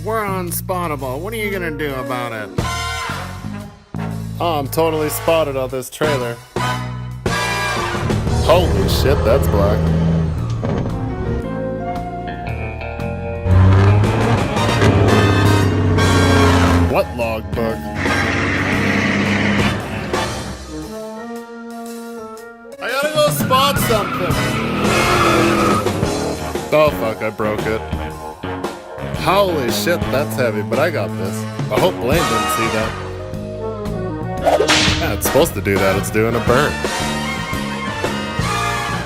We're unspottable. What are you gonna do about it? Oh, I'm totally spotted on this trailer. Holy shit, that's black. What logbook? I gotta go spot something. Oh fuck, I broke it. Holy shit, that's heavy, but I got this. I hope Blaine didn't see that. Yeah, it's supposed to do that, it's doing a burn.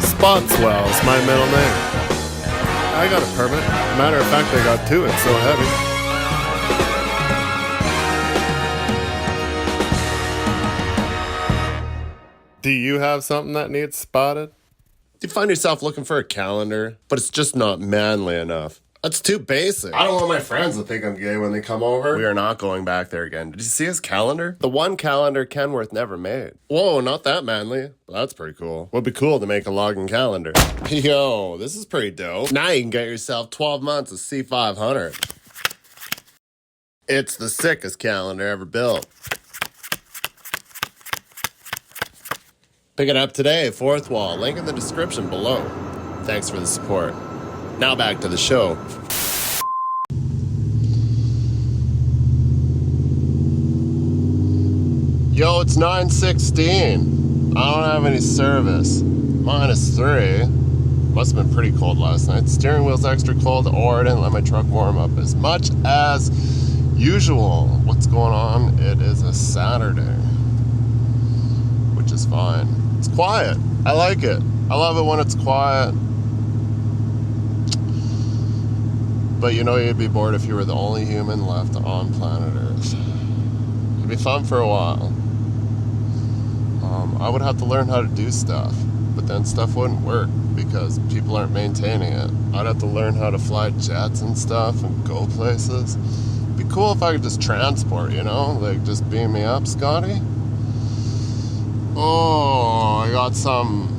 Spotswell is my middle name. I got a permit. Matter of fact, I got two, it's so heavy. Do you have something that needs spotted? Do you find yourself looking for a calendar, but it's just not manly enough? That's too basic. I don't want my friends to think I'm gay when they come over. We are not going back there again. Did you see his calendar? The one calendar Kenworth never made. Whoa, not that manly. Well, that's pretty cool. Would be cool to make a logging calendar. Yo, this is pretty dope. Now you can get yourself 12 months of C500. It's the sickest calendar ever built. Pick it up today, fourth wall. Link in the description below. Thanks for the support. Now back to the show. Yo, it's 9:16. I don't have any service. -3. Must have been pretty cold last night. Steering wheel's extra cold, or I didn't let my truck warm up as much as usual. What's going on? It is a Saturday, which is fine. It's quiet. I like it. I love it when it's quiet. But you know you'd be bored if you were the only human left on planet Earth. It'd be fun for a while. I would have to learn how to do stuff, but then stuff wouldn't work because people aren't maintaining it. I'd have to learn how to fly jets and stuff and go places. It'd be cool if I could just transport, you know? Like, just beam me up, Scotty. Oh, I got some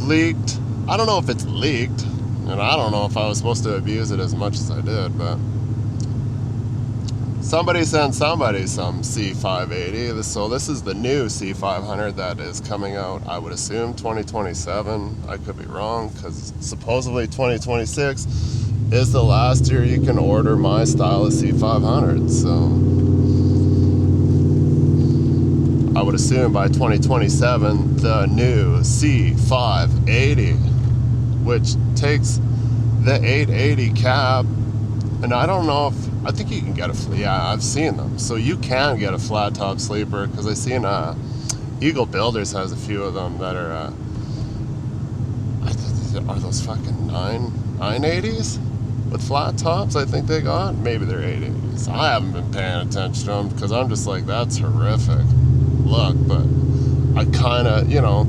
leaked. I don't know if it's leaked. And I don't know if I was supposed to abuse it as much as I did, but somebody sent somebody some C580. So this is the new C500 that is coming out, I would assume, 2027. I could be wrong, because supposedly 2026 is the last year you can order my style of C500. So I would assume by 2027, the new C580, which takes the 880 cab, and I don't know if, I think you can get yeah, I've seen them. So you can get a flat top sleeper, because I seen Eagle Builders has a few of them that are those fucking 980s with flat tops, I think they got? Maybe they're 880s. I haven't been paying attention to them, because I'm just like, that's horrific look, but I kind of, you know,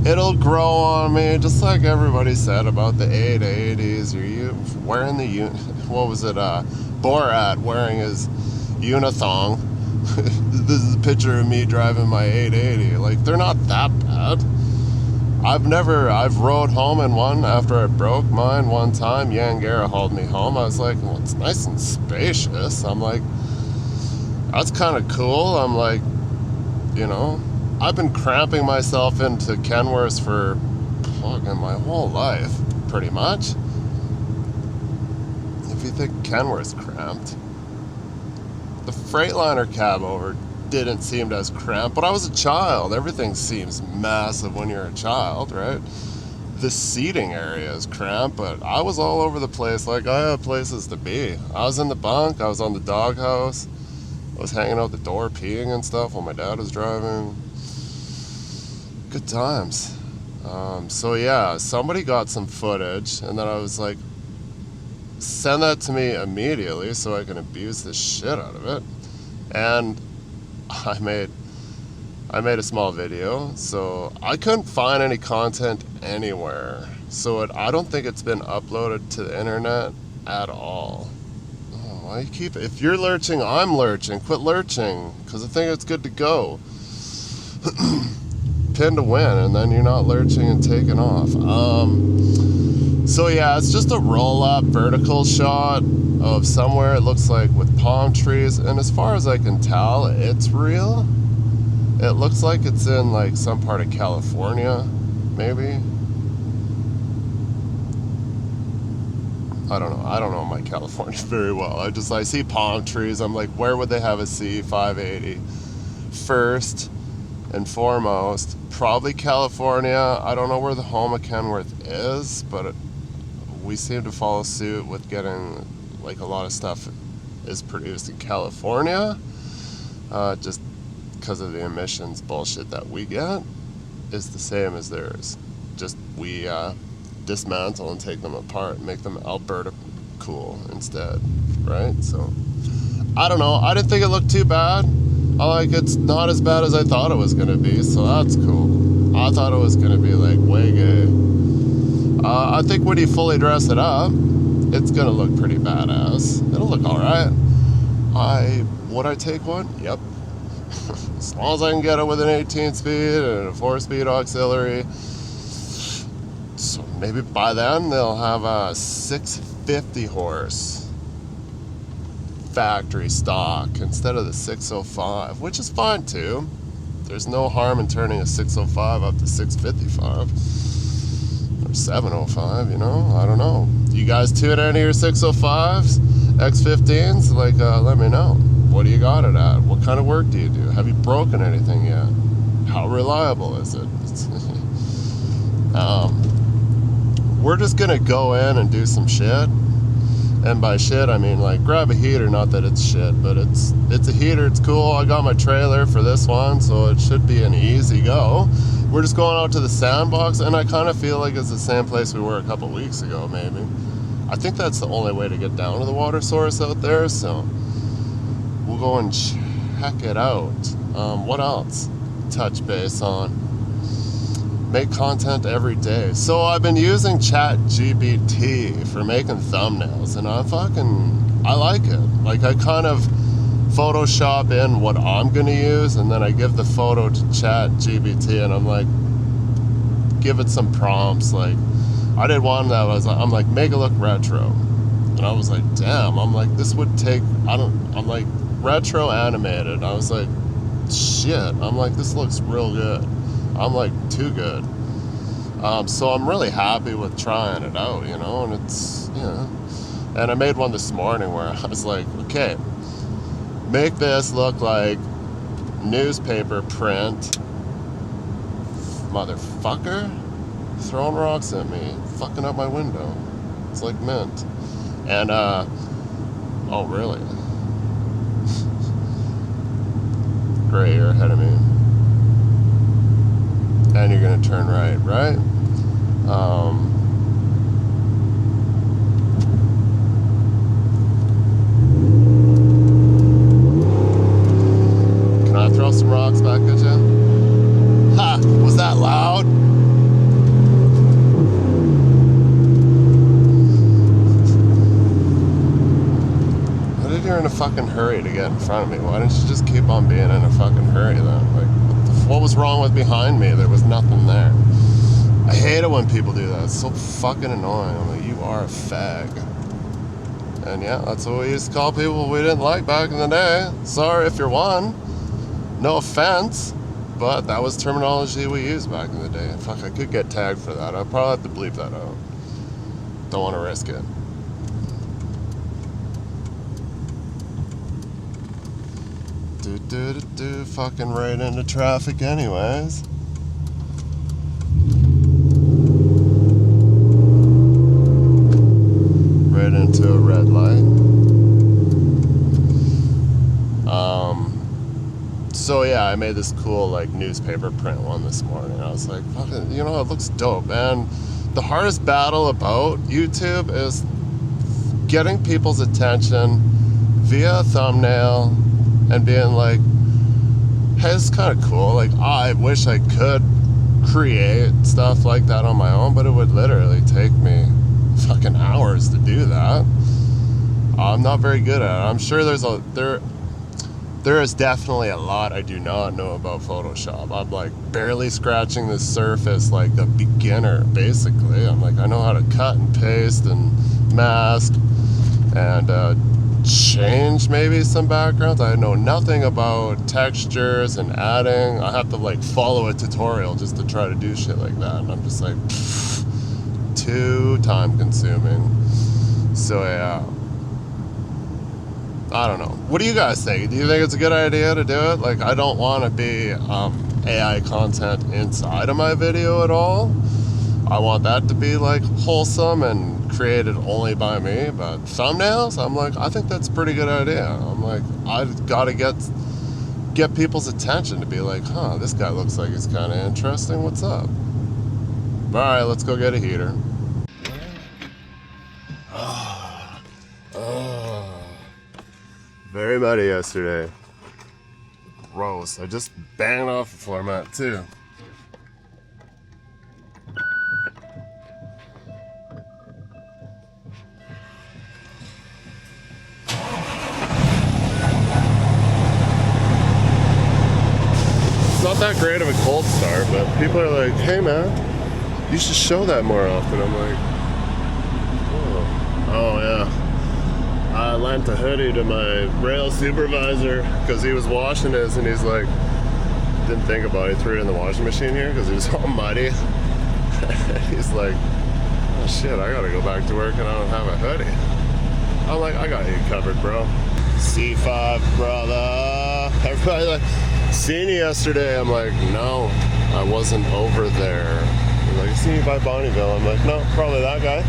it'll grow on me, just like everybody said about the 880s. Are you wearing the, what was it, Borat wearing his unithong. This is a picture of me driving my 880. Like, they're not that bad. I've rode home in one after I broke mine one time. Yangara hauled me home. I was like, well, it's nice and spacious. I'm like, that's kind of cool. I'm like, you know, I've been cramping myself into Kenworths for fucking my whole life, pretty much. If you think Kenworth's cramped. The Freightliner cab over didn't seem as cramped, but I was a child. Everything seems massive when you're a child, right? The seating area is cramped, but I was all over the place. Like, I had places to be. I was in the bunk, I was on the doghouse, I was hanging out the door peeing and stuff while my dad was driving. Good times. So yeah, somebody got some footage, and then I was like, send that to me immediately so I can abuse the shit out of it. And I made a small video, so I couldn't find any content anywhere. So I don't think it's been uploaded to the internet at all. Oh, why you keep, if you're lurching, I'm lurching. Quit lurching, because I think it's good to go. Pin to win, and then you're not lurching and taking off. So yeah, it's just a roll-up vertical shot of somewhere, it looks like, with palm trees, and as far as I can tell, it's real. It looks like it's in like some part of California, maybe. I don't know my California very well. I see palm trees, I'm like, where would they have a C580? First and foremost, probably California. I don't know where the home of Kenworth is, but we seem to follow suit with getting, like, a lot of stuff is produced in California, just because of the emissions bullshit that we get is the same as theirs. Just we dismantle and take them apart and make them Alberta cool instead, right? So I don't know. I didn't think it looked too bad. It's not as bad as I thought it was gonna be, so that's cool. I thought it was gonna be like way gay. I think when you fully dress it up, it's gonna look pretty badass. It'll look alright. Would I take one? Yep. As long as I can get it with an 18 speed and a 4-speed auxiliary. So maybe by then they'll have a 650 horse factory stock instead of the 605, which is fine too. There's no harm in turning a 605 up to 655 or 705, you know? I don't know. You guys tune into your 605s, X15s? Let me know. What do you got it at? What kind of work do you do? Have you broken anything yet? How reliable is it? We're just gonna go in and do some shit. And by shit, I mean, like, grab a heater. Not that it's shit, but it's a heater. It's cool. I got my trailer for this one, so it should be an easy go. We're just going out to the sandbox, and I kind of feel like it's the same place we were a couple weeks ago, maybe. I think that's the only way to get down to the water source out there, so we'll go and check it out. What else? Touch base on. Make content every day. So I've been using ChatGPT for making thumbnails, and I like it. Like, I kind of Photoshop in what I'm gonna use, and then I give the photo to ChatGPT, and I'm like, give it some prompts. Like, I did one that I'm like, make it look retro, and I was like, damn. I'm like, this would take. I'm like, retro animated. I was like, shit. I'm like, this looks real good. I'm like, too good. So I'm really happy with trying it out, you know, and it's, you know. And I made one this morning where I was like, okay, make this look like newspaper print. Motherfucker, throwing rocks at me, fucking up my window. It's like mint. And, oh, really? Great, you're ahead of me. And you're gonna turn right? Can I throw some rocks back at you? Ha! Was that loud? Why did you in a fucking hurry to get in front of me? Why didn't you just keep on being in a fucking hurry then? Like, what was wrong with behind me? There was nothing there. I hate it when people do that. It's so fucking annoying. I'm like, you are a fag. And yeah, that's what we used to call people we didn't like back in the day. Sorry if you're one. No offense. But that was terminology we used back in the day. Fuck, I could get tagged for that. I'll probably have to bleep that out. Don't want to risk it. Fucking right into traffic anyways. Right into a red light. So yeah, I made this cool, like, newspaper print one this morning. I was like, fucking, you know, it looks dope. And the hardest battle about YouTube is getting people's attention via a thumbnail and being like, hey, it's kind of cool. Like, I wish I could create stuff like that on my own, but it would literally take me fucking hours to do that. I'm not very good at it. I'm sure there is definitely a lot I do not know about Photoshop. I'm like barely scratching the surface, like a beginner, basically. I'm like, I know how to cut and paste and mask and change maybe some backgrounds. I know nothing about textures and adding. I have to like follow a tutorial just to try to do shit like that. And I'm just like, too time consuming. So yeah. I don't know. What do you guys think? Do you think it's a good idea to do it? Like, I don't want to be AI content inside of my video at all. I want that to be like wholesome and created only by me. But thumbnails, I'm like, I think that's a pretty good idea. I'm like, I've got to get people's attention to be like, huh, this guy looks like he's kind of interesting. What's up? All right, let's go get a heater. Very muddy yesterday. Gross. I just banged off the floor mat too. It's not that great of a cold start, but people are like, hey man, you should show that more often. I'm like, oh yeah. I lent a hoodie to my rail supervisor because he was washing his, and he's like, didn't think about it, he threw it in the washing machine here because it was all muddy. He's like, oh shit, I gotta go back to work and I don't have a hoodie. I'm like, I got you covered, bro. C5, brother. Everybody like, seen you yesterday. I'm like, no, I wasn't over there. He's like, seen you by Bonneville. I'm like, no, probably that guy.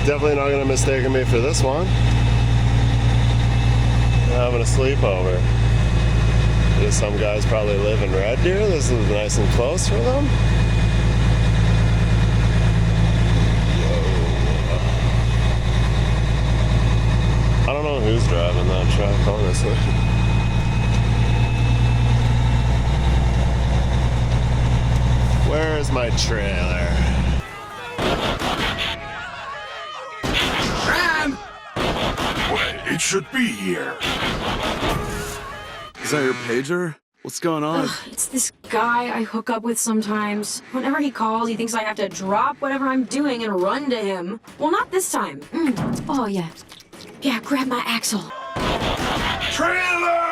Definitely not gonna mistake me for this one. I'm having a sleepover. Some guys probably live in Red Deer. This is nice and close for them. I don't know who's driving that truck, honestly. Where is my trailer? It should be here. Is that your pager? What's going on? Ugh, it's this guy I hook up with sometimes. Whenever he calls, he thinks I have to drop whatever I'm doing and run to him. Well, not this time. Oh, yeah. Yeah, grab my axle. Trailer!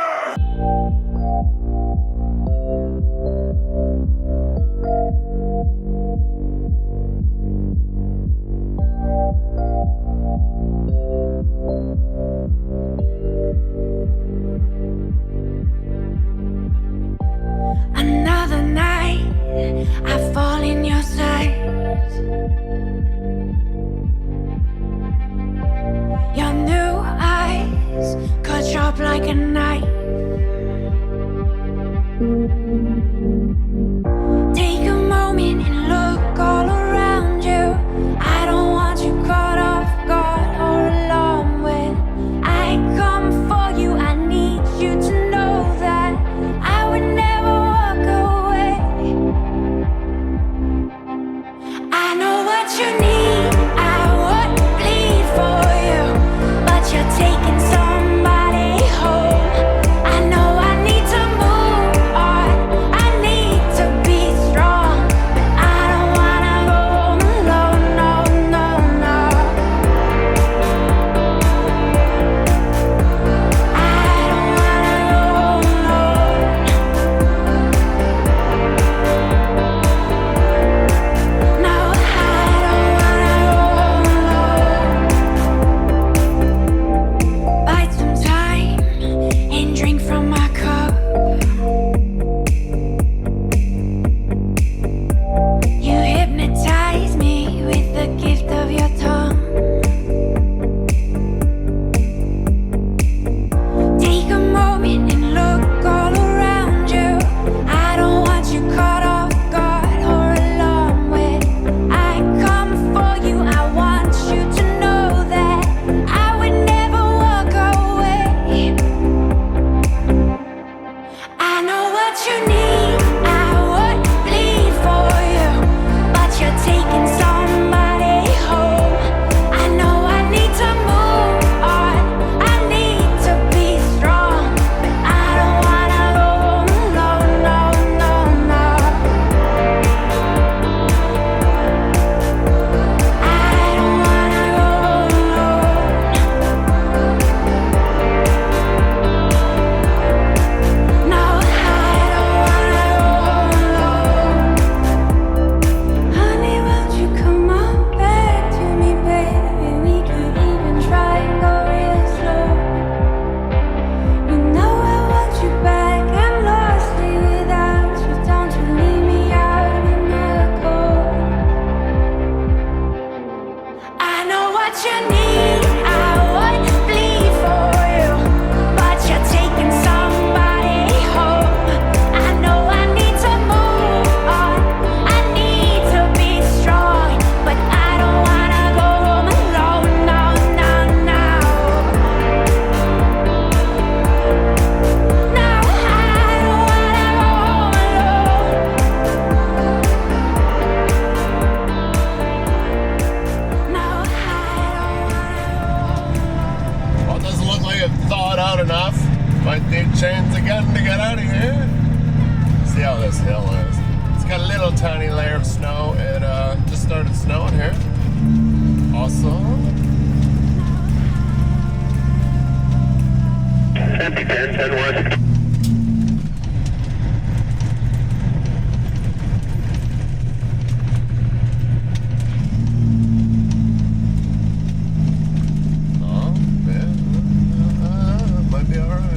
Another night, I fall in your sight. Your new eyes cut sharp like a knife. Take a moment and look all around you. I don't want you caught off guard or alarmed when I come for you. I need you to know that I would never walk away. I know what you need, I would bleed for you, but you're taking somebody home. I know I need to move on, I need to be strong, but I don't wanna go home alone, no, no, no. I don't wanna go home alone. No, I don't wanna go home alone. Bite some time and drink from my cup. You hypnotize me with the gift of your tongue. Take a moment and look all around you. I don't want you caught off guard or alarmed when I come for you. I want you to know that I would never walk away. I know what you need, I would bleed for you, but you're taking somebody home. I know I need to move on, I need to this hill is. It's got a little tiny layer of snow. It just started snowing here. Awesome. Empty 10 west. Oh, man. Might be alright.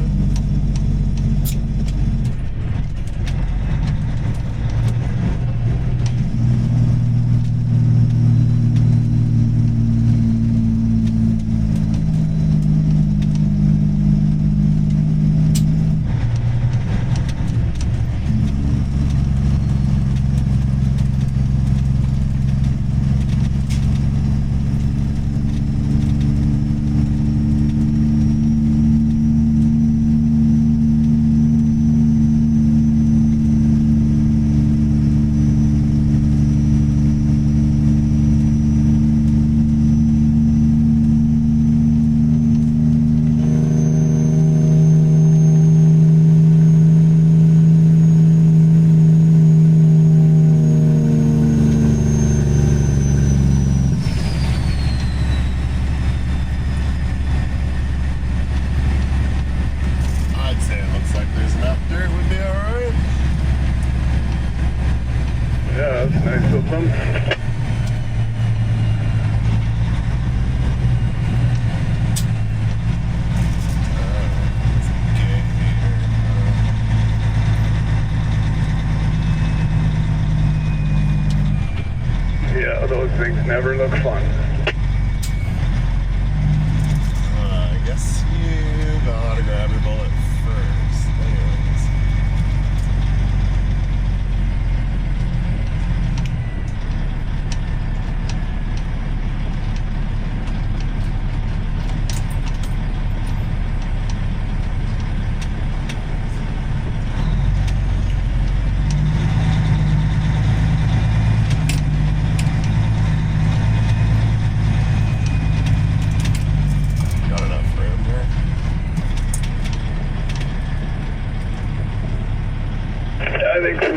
I'd say it looks like there's enough dirt would be alright. Yeah, that's nice of them. Yeah, those things never look fun. I guess you gotta grab your bullet first. Anyways. Got enough room here. I think so.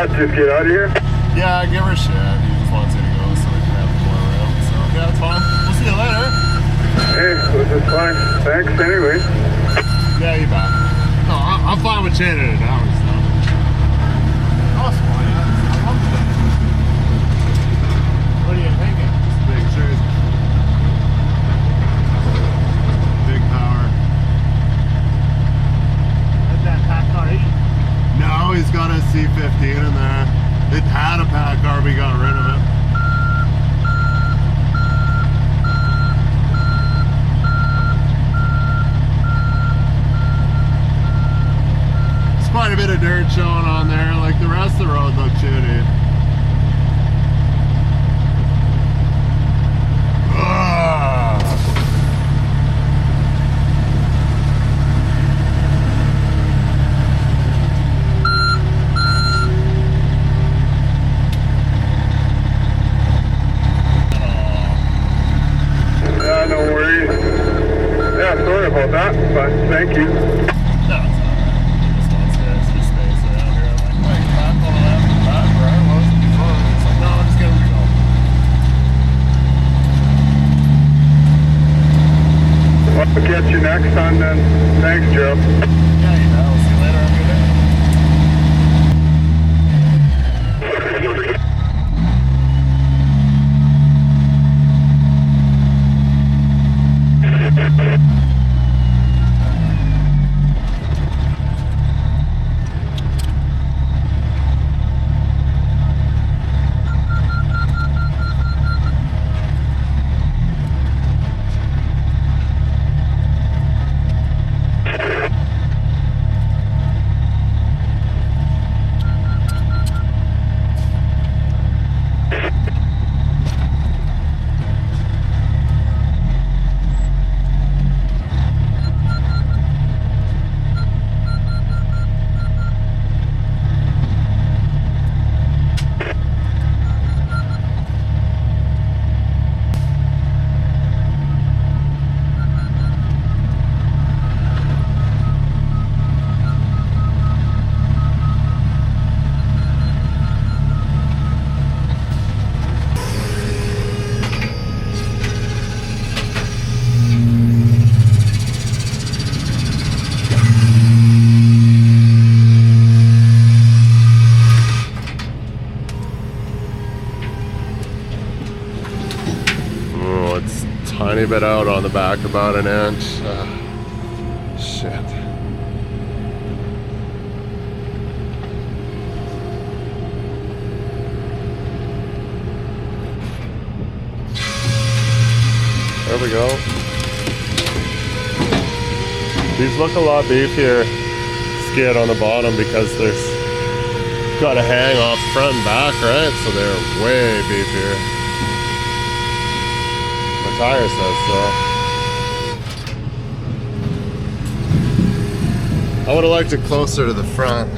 what? Just get out of here? Yeah, give her shit. He just wants you to go so we can have more room. So yeah, it's fine. We'll see you later. Hey, this is fine. Thanks anyway. Yeah, you bet. No, I'm fine with chaining it down and stuff. That's fine. I love the thing. What are you thinking? It's a big shirt. Big power. Is that pack car eat? No, he's got a C15 in there. It had a pack car, we got rid of it. There's quite a bit of dirt showing on there, like the rest of the road looks shitty. No worries. Yeah, sorry about that, but thank you. I'll catch you next time then. Thanks, Joe. Yeah, you know, see you later. Have a good day. Tiny bit out on the back, about an inch. Shit. There we go. These look a lot beefier skid on the bottom because there's got a hang off front and back, right? So they're way beefier. Tire says so. I would have liked it closer to the front.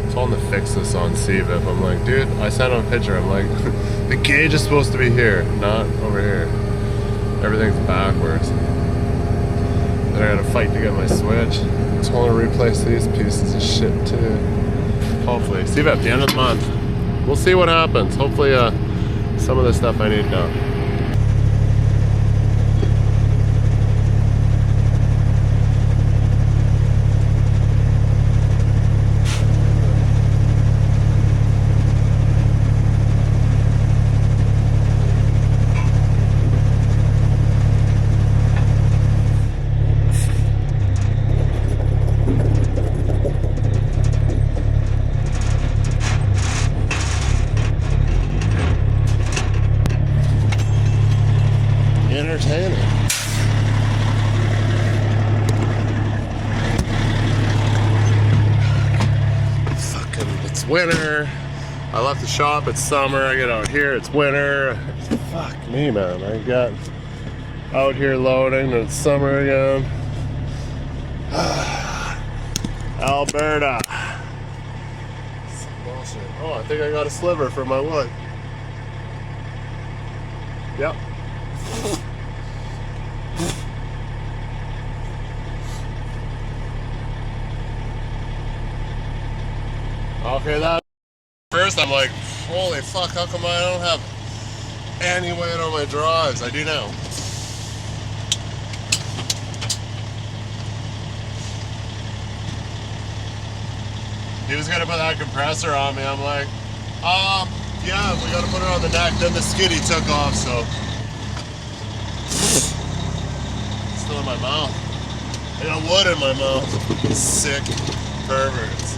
I told him to fix this on CVIP. I'm like, dude, I sent him a picture. I'm like, the gauge is supposed to be here, not over here. Everything's backwards. Then I gotta fight to get my switch. I just want to replace these pieces of shit too. Hopefully. CVIP at the end of the month. We'll see what happens. Hopefully, some of the stuff I need done. Entertaining. Fucking, it's winter. I left the shop, it's summer. I get out here, it's winter. Fuck me, man. I got out here loading, and it's summer again. Alberta. Some bullshit. Oh, I think I got a sliver for my wood. Yep. Okay, that first I'm like, holy fuck, how come I don't have any weight on my drives? I do now. He was gonna put that compressor on me. I'm like, yeah, we gotta put it on the neck. Then the skiddy took off, so. It's still in my mouth. I got wood in my mouth. Sick perverts.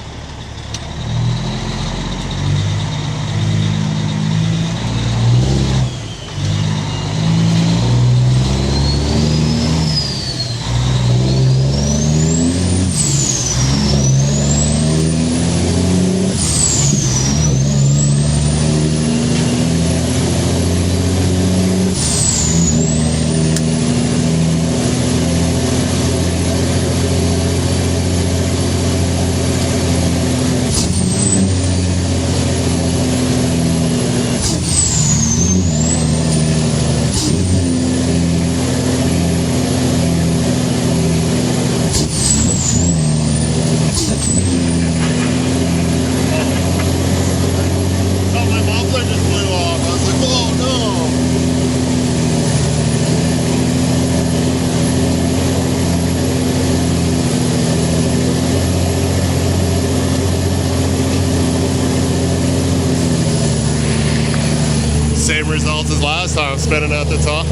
Same results as last time, spinning at the top.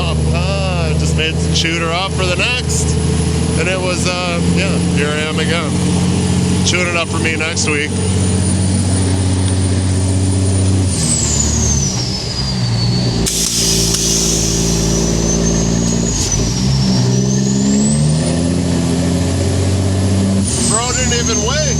Just made the shooter up for the next. And it was, yeah, here I am again. Shooting up for me next week. Bro didn't even wait.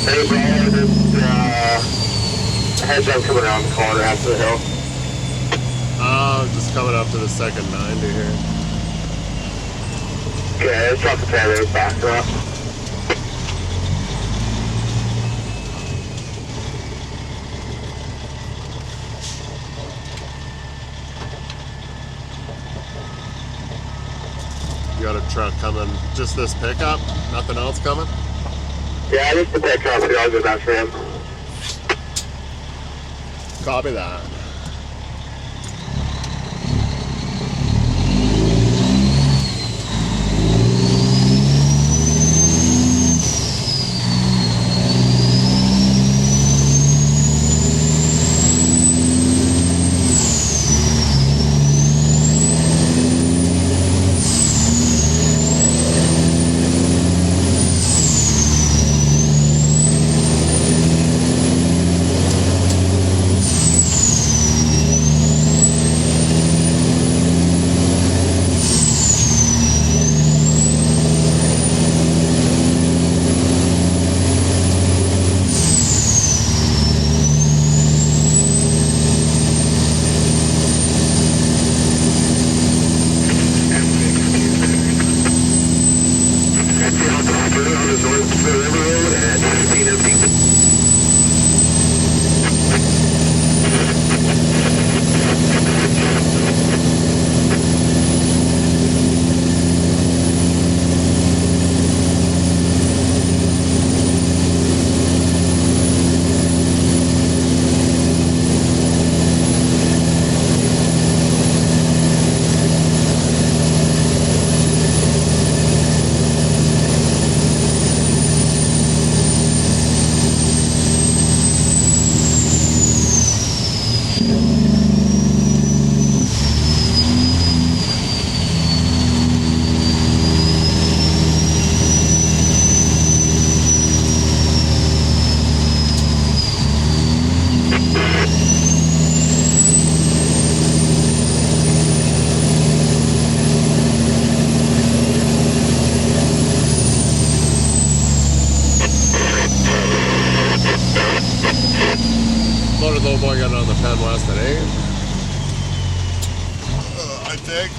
Hey, bro, this heads up coming around the corner after the hill. Just coming up to the second 90 here. Okay, let's drop the pay rate back up. You got a truck coming, just this pickup? Nothing else coming? Yeah, just the pickup, so I'll go back for him. Copy that. low boy got on the Penn West at 8. I think.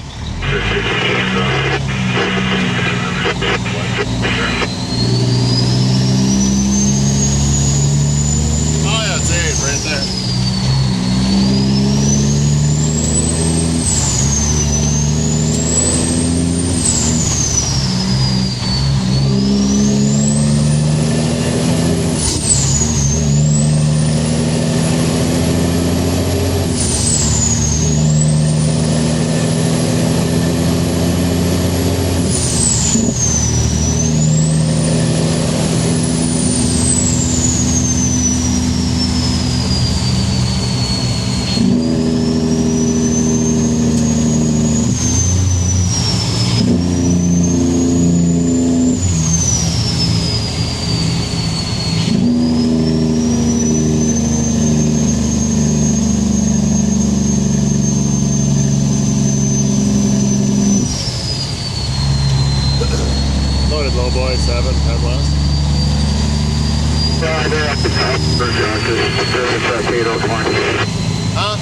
Oh yeah, it's 8 right there. Loaded low boy 7, 10 West. Huh?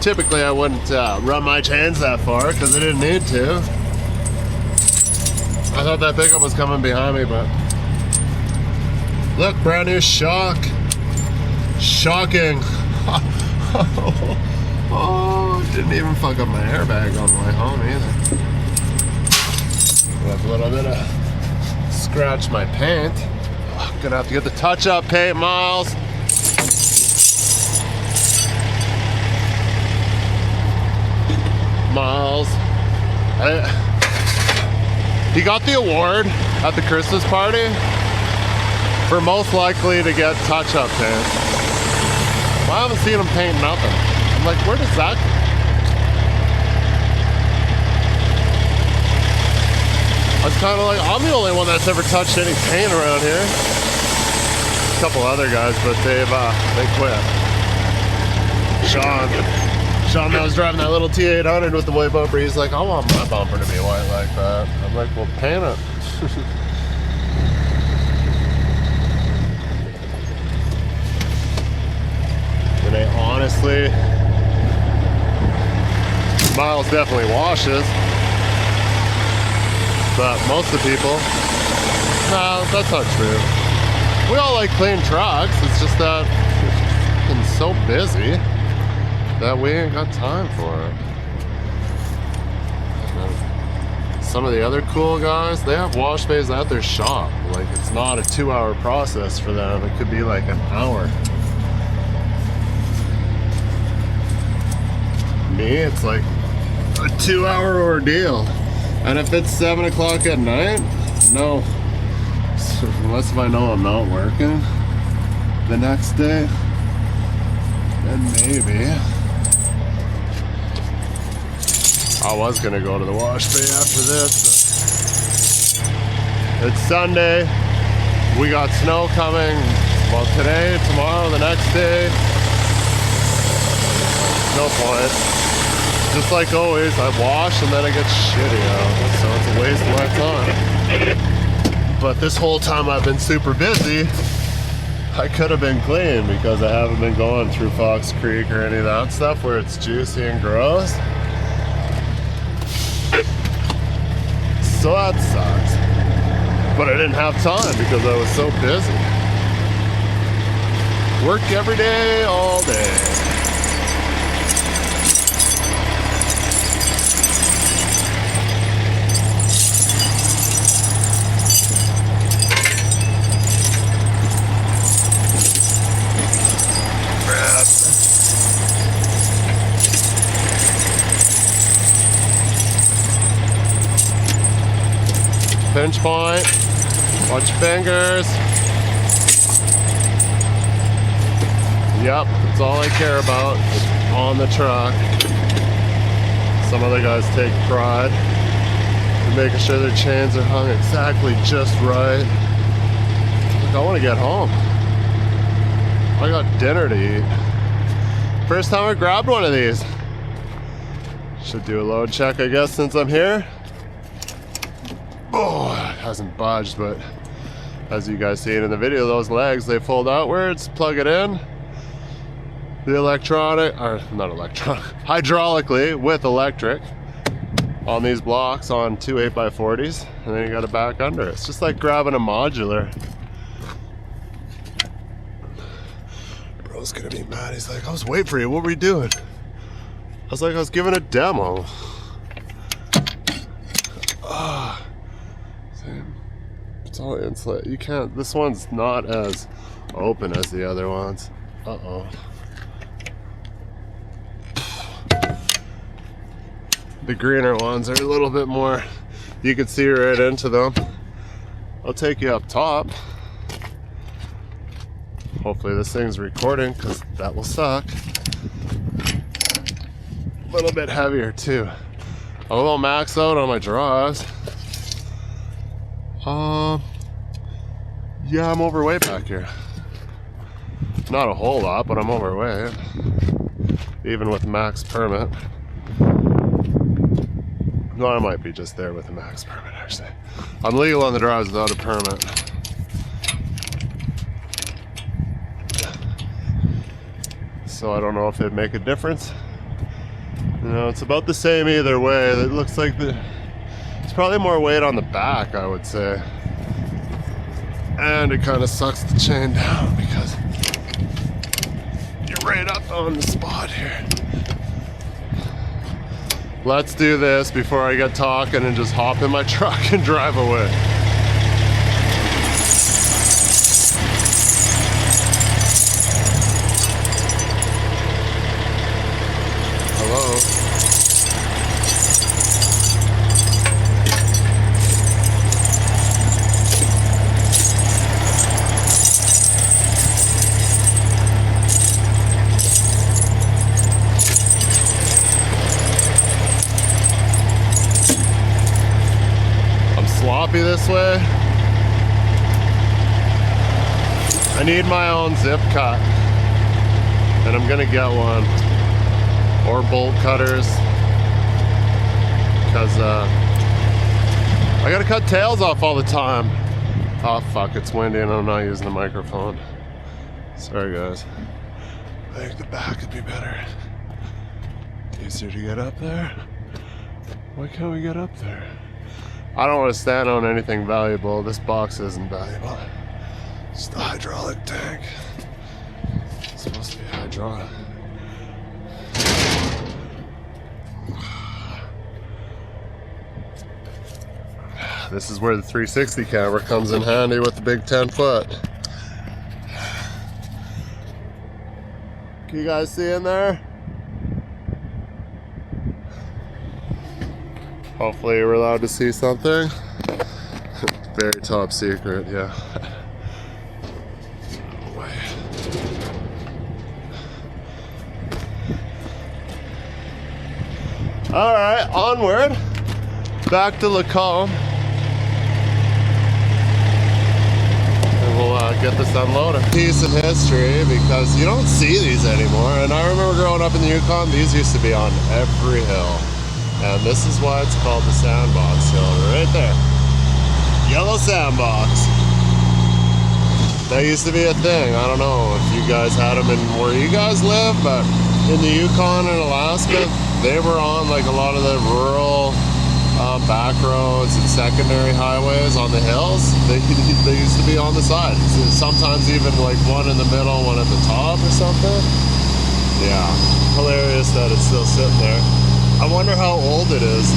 Typically I wouldn't run my chains that far because I didn't need to. I thought that pickup was coming behind me, but look, brand new shock. Shocking. Oh, didn't even fuck up my airbag on the way home either. With a little bit of scratch my paint. Oh, gonna have to get the touch-up paint, Miles. Miles, He got the award at the Christmas party for most likely to get touch-up paint. Well, I haven't seen him paint nothing. I'm like, where does that go? I was kind of like, I'm the only one that's ever touched any paint around here. A couple other guys, but they quit. Sean that was driving that little T800 with the white bumper, he's like, I want my bumper to be white like that. I'm like, well, paint it. And they honestly, Miles definitely washes, but most of the people, no, that's not true. We all like clean trucks, it's just that it's been so busy that we ain't got time for it. Some of the other cool guys, they have wash bays at their shop. Like, it's not a 2-hour process for them. It could be like an hour. Me, it's like a 2-hour ordeal. And if it's 7 o'clock at night, no. So unless if I know I'm not working the next day, then maybe. I was gonna go to the wash bay after this, but it's Sunday. We got snow coming. Well, today, tomorrow, the next day. No point. Just like always, I wash and then I get shitty out, so it's a waste of my time. But this whole time I've been super busy, I could have been clean because I haven't been going through Fox Creek or any of that stuff where it's juicy and gross. So that sucks. But I didn't have time because I was so busy. Work every day, all day. Pinch point, watch your fingers. Yep, that's all I care about on the truck. Some other guys take pride in making sure their chains are hung exactly just right. Look, I want to get home. I got dinner to eat. First time I grabbed one of these. Should do a load check, I guess, since I'm here. Oh, it hasn't budged, but as you guys see it in the video, those legs, they fold outwards, plug it in. The hydraulically with electric on these blocks on two 8x40s, and then you got to back under. It's just like grabbing a modular. Bro's gonna be mad. He's like, I was waiting for you. What were you doing? I was like, I was giving a demo. It's all insulated. You can't, this one's not as open as the other ones. Uh-oh. The greener ones are a little bit more, you can see right into them. I'll take you up top. Hopefully this thing's recording, because that will suck. A little bit heavier too. I'm a little maxed out on my drives. Yeah, I'm overweight back here. Not a whole lot, but I'm overweight. Even with max permit. No, I might be just there with a max permit, actually. I'm legal on the drives without a permit. So I don't know if it'd make a difference. You know, it's about the same either way. It looks like it's probably more weight on the back, I would say. And it kind of sucks the chain down because you're right up on the spot here. Let's do this before I get talking and just hop in my truck and drive away. Hello? happy this way. I need my own zip cut, and I'm gonna get one, or bolt cutters, because I gotta cut tails off all the time. Oh fuck, it's windy and I'm not using the microphone. Sorry guys. I think the back would be better. Easier to get up there. Why can't we get up there? I don't want to stand on anything valuable. This box isn't valuable. It's the hydraulic tank. It's supposed to be hydraulic. This is where the 360 camera comes in handy with the big 10-foot. Can you guys see in there? Hopefully you're allowed to see something. Very top secret, yeah. Alright, onward. Back to Lacombe. And we'll get this unloaded. Piece of history, because you don't see these anymore. And I remember growing up in the Yukon, these used to be on every hill. And this is why it's called the Sandbox Hill, right there. Yellow Sandbox. That used to be a thing. I don't know if you guys had them in where you guys live, but in the Yukon and Alaska, they were on like a lot of the rural back roads and secondary highways on the hills. They used to be on the side. Sometimes even like one in the middle, one at the top or something. Yeah, hilarious that it's still sitting there. I wonder how old it is.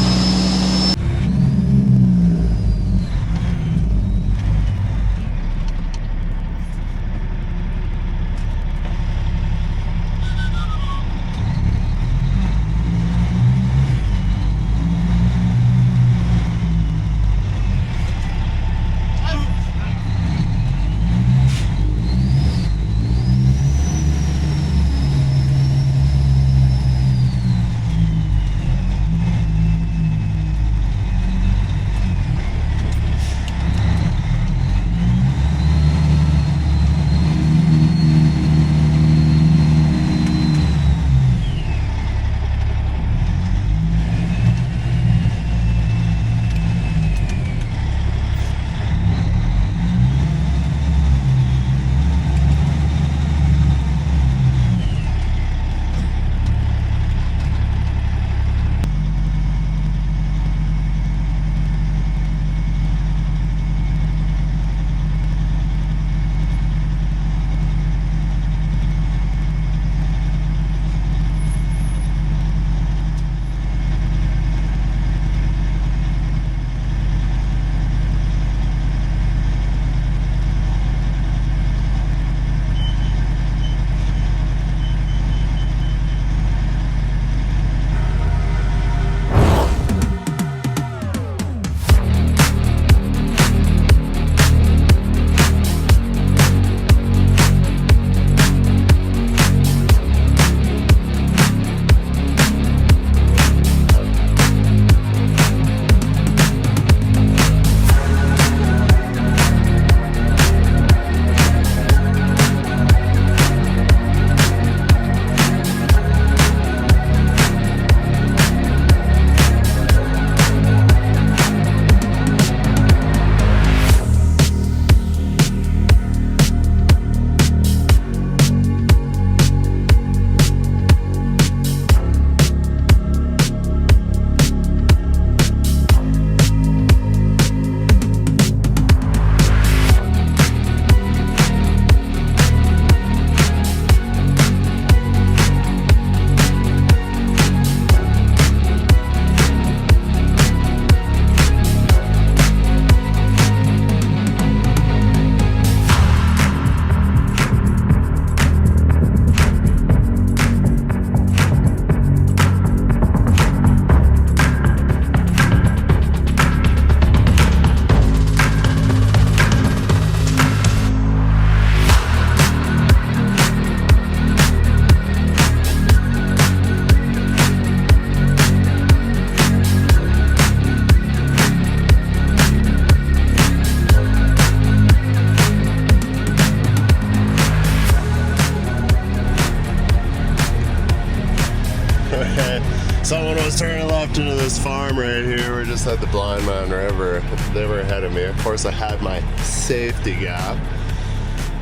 Someone was turning left into this farm right here. We're just at the Blind Man River. They were ahead of me. Of course, I had my safety gap.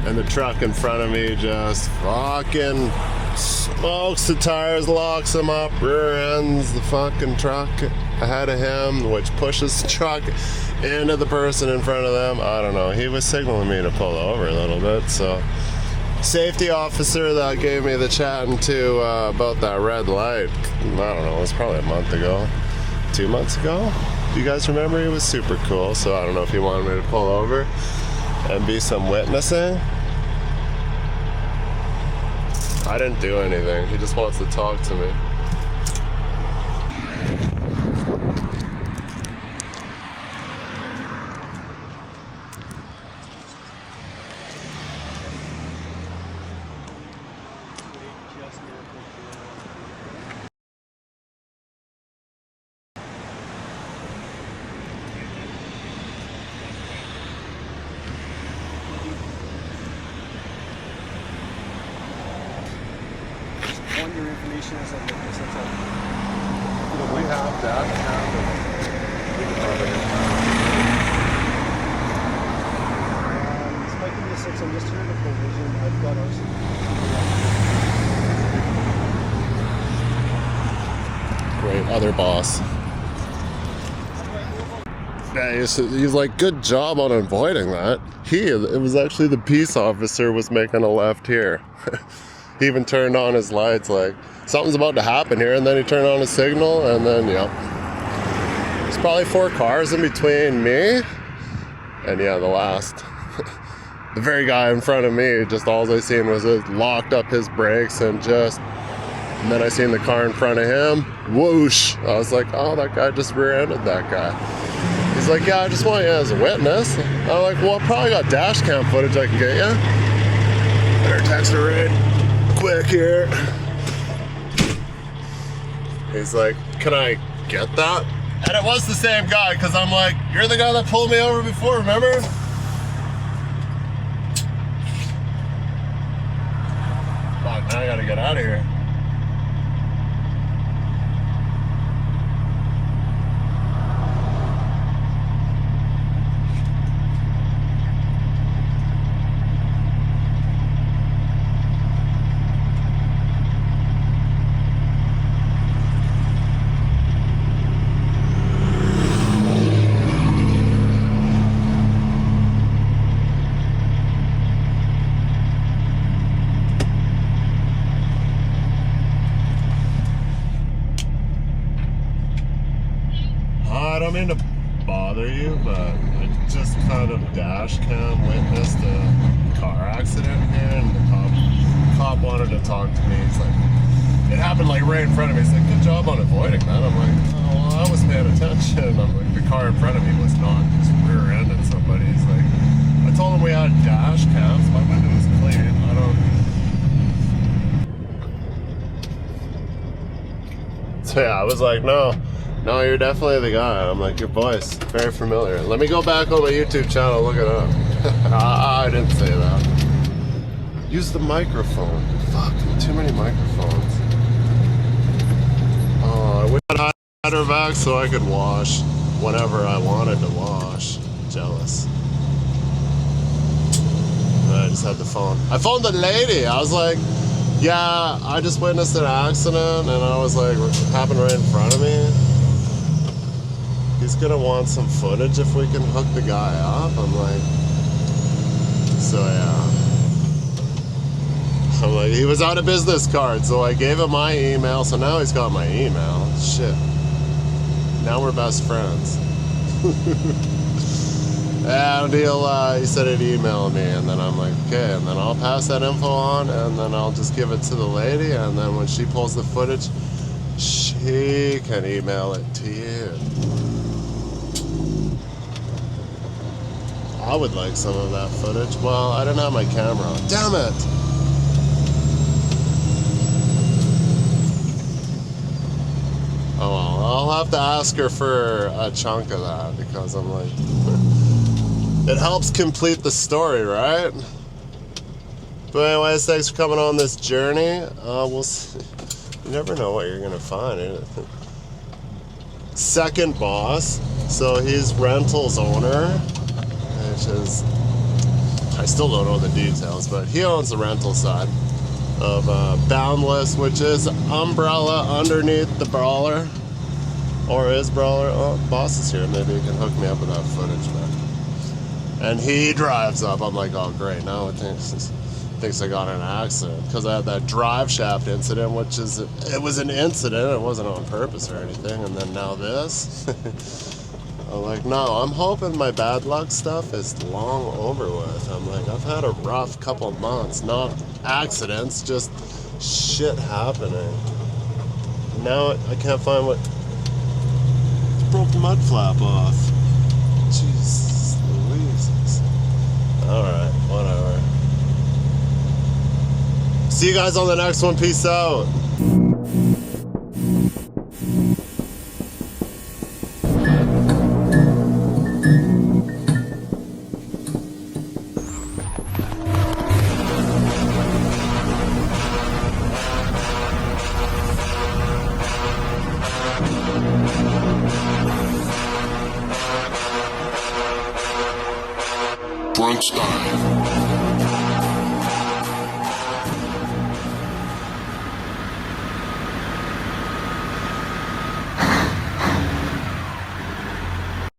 And the truck in front of me just fucking smokes the tires, locks them up, rear ends the fucking truck ahead of him, which pushes the truck into the person in front of them. I don't know. He was signaling me to pull over a little bit, so safety officer that gave me the chatting to about that red light, I don't know, it was probably a month ago, 2 months ago. Do you guys remember? He was super cool, so I don't know if he wanted me to pull over and be some witnessing. I didn't do anything. He just wants to talk to me. Your information as a witness. That's all. We have that. This might be a 6. I'm just hearing a collision. I've got arson. Great, other boss. Yeah, he's like, good job on avoiding that. It was actually the peace officer was making a left here. He even turned on his lights like something's about to happen here, and then he turned on his signal, and then there's probably 4 cars in between me and the last. The very guy in front of me, just all I seen was it locked up his brakes and then I seen the car in front of him, whoosh. I was like, oh, that guy just rear-ended that guy. He's like, yeah, I just want you as a witness. I'm like, well, I probably got dash cam footage I can get you. Better text her right quick here. He's like, can I get that? And it was the same guy, because I'm like, you're the guy that pulled me over before, remember? Fuck, now I gotta get out of here. I don't mean to bother you, but I just kind of dash cam witnessed a car accident here, and the cop wanted to talk to me. He's like, it happened like right in front of me. He's like, good job on avoiding that. I'm like, oh, well, I was paying attention. I'm like, the car in front of me was not just rear-ending somebody. He's like, I told him we had dash cams. My window was clean. I don't. So yeah, I was like, no, you're definitely the guy. I'm like, your voice, very familiar. Let me go back on my YouTube channel, look it up. I didn't say that. Use the microphone. Fuck, too many microphones. Oh, I wish I had her back so I could wash whenever I wanted to wash. Jealous. I just had the phone. I phoned the lady. I was like, yeah, I just witnessed an accident, and I was like, it happened right in front of me. He's gonna want some footage if we can hook the guy up. I'm like, so yeah. I'm like, he was out of business card, so I gave him my email, so now he's got my email. Shit. Now we're best friends. And he said he'd email me, and then I'm like, okay, and then I'll pass that info on, and then I'll just give it to the lady, and then when she pulls the footage, she can email it to you. I would like some of that footage. Well, I didn't have my camera on. Damn it! Oh well, I'll have to ask her for a chunk of that, because I'm like, it helps complete the story, right? But anyways, thanks for coming on this journey. We'll You never know what you're gonna find. Second boss, so he's rentals owner, which is, I still don't know the details, but he owns the rental side of Boundless, which is Umbrella underneath the Brawler, or is Brawler. Oh, boss is here. Maybe he can hook me up with that footage, man. And he drives up. I'm like, oh great, now it thinks I got in an accident because I had that drive shaft incident, which is, it was an incident. It wasn't on purpose or anything. And then now this. I'm like, no, I'm hoping my bad luck stuff is long over with. I'm like, I've had a rough couple months, not accidents, just shit happening. Now I can't find what broke the mud flap off. Jesus Louise. Alright, whatever. See you guys on the next one. Peace out. Front style.